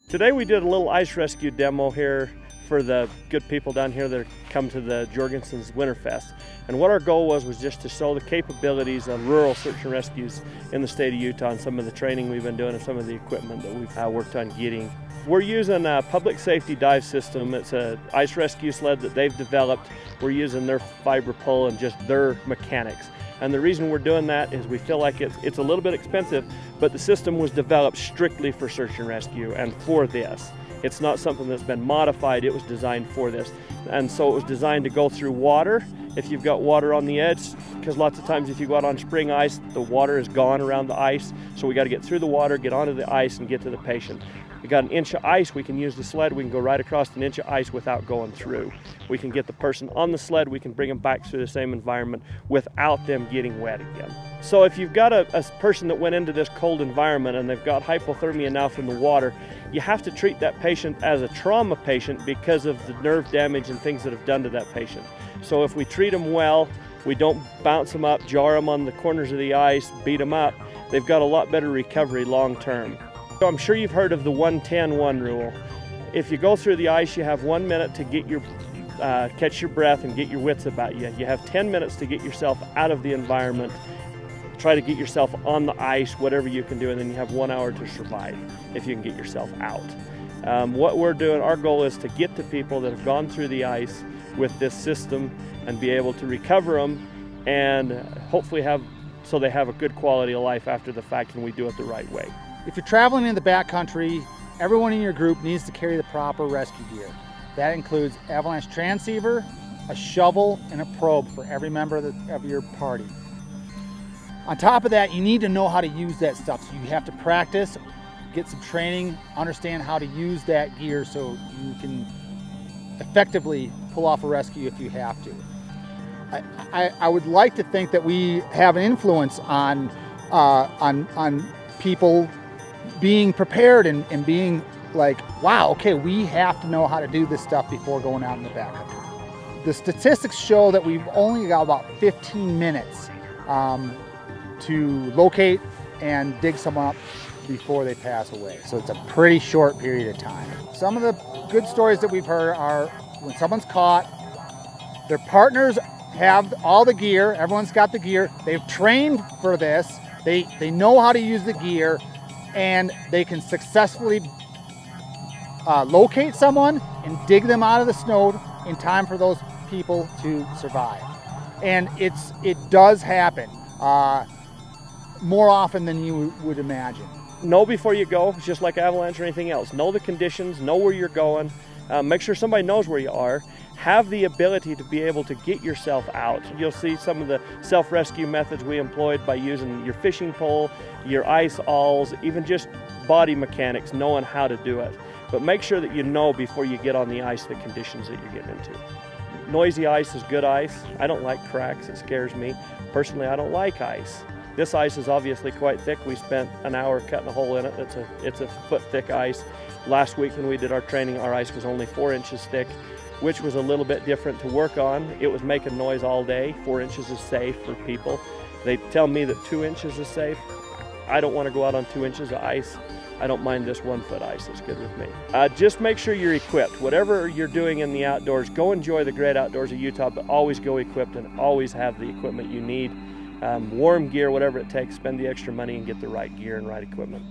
Today we did a little ice rescue demo here for the good people down here that come to the Jorgensen's Winterfest. And what our goal was just to show the capabilities of rural search and rescues in the state of Utah and some of the training we've been doing and some of the equipment that we've worked on getting. We're using a public safety dive system. It's an ice rescue sled that they've developed. We're using their fiber pull and just their mechanics. And the reason we're doing that is we feel like it's a little bit expensive, but the system was developed strictly for search and rescue and for this. It's not something that's been modified, it was designed for this. And so it was designed to go through water, if you've got water on the edge, because lots of times if you go out on spring ice, the water is gone around the ice. So we got to get through the water, get onto the ice, and get to the patient. We got an inch of ice, we can use the sled, we can go right across an inch of ice without going through. We can get the person on the sled, we can bring them back through the same environment without them getting wet again. So if you've got a person that went into this cold environment and they've got hypothermia now from the water, you have to treat that patient as a trauma patient because of the nerve damage and things that have done to that patient. So if we treat them well, we don't bounce them up, jar them on the corners of the ice, beat them up, they've got a lot better recovery long term. So I'm sure you've heard of the 1-10-1 rule. If you go through the ice, you have 1 minute to get your catch your breath and get your wits about you. You have 10 minutes to get yourself out of the environment, try to get yourself on the ice, whatever you can do, and then you have 1 hour to survive if you can get yourself out. What we're doing, our goal is to get to people that have gone through the ice with this system and be able to recover them and hopefully so they have a good quality of life after the fact, and we do it the right way. If you're traveling in the backcountry, everyone in your group needs to carry the proper rescue gear. That includes avalanche transceiver, a shovel, and a probe for every member of your party. On top of that, you need to know how to use that stuff. So you have to practice, get some training, understand how to use that gear so you can effectively pull off a rescue if you have to. I would like to think that we have an influence on people being prepared and being like, wow, okay, we have to know how to do this stuff before going out in the backcountry. The statistics show that we've only got about 15 minutes to locate and dig someone up before they pass away. So it's a pretty short period of time. Some of the good stories that we've heard are when someone's caught, their partners have all the gear, everyone's got the gear, they've trained for this, they know how to use the gear, and they can successfully locate someone and dig them out of the snow in time for those people to survive. And it does happen more often than you would imagine. Know before you go, just like avalanche or anything else. Know the conditions, know where you're going, make sure somebody knows where you are. Have the ability to be able to get yourself out. You'll see some of the self-rescue methods we employed by using your fishing pole, your ice awls, even just body mechanics, knowing how to do it. But make sure that you know before you get on the ice the conditions that you're getting into. Noisy ice is good ice. I don't like cracks, it scares me. Personally, I don't like ice. This ice is obviously quite thick. We spent an hour cutting a hole in it. It's a foot thick ice. Last week when we did our training, our ice was only 4 inches thick, which was a little bit different to work on. It was making noise all day. 4 inches is safe for people. They tell me that 2 inches is safe. I don't want to go out on 2 inches of ice. I don't mind this 1 foot ice, it's good with me. Just make sure you're equipped. Whatever you're doing in the outdoors, go enjoy the great outdoors of Utah, but always go equipped and always have the equipment you need. Warm gear, whatever it takes, spend the extra money and get the right gear and right equipment.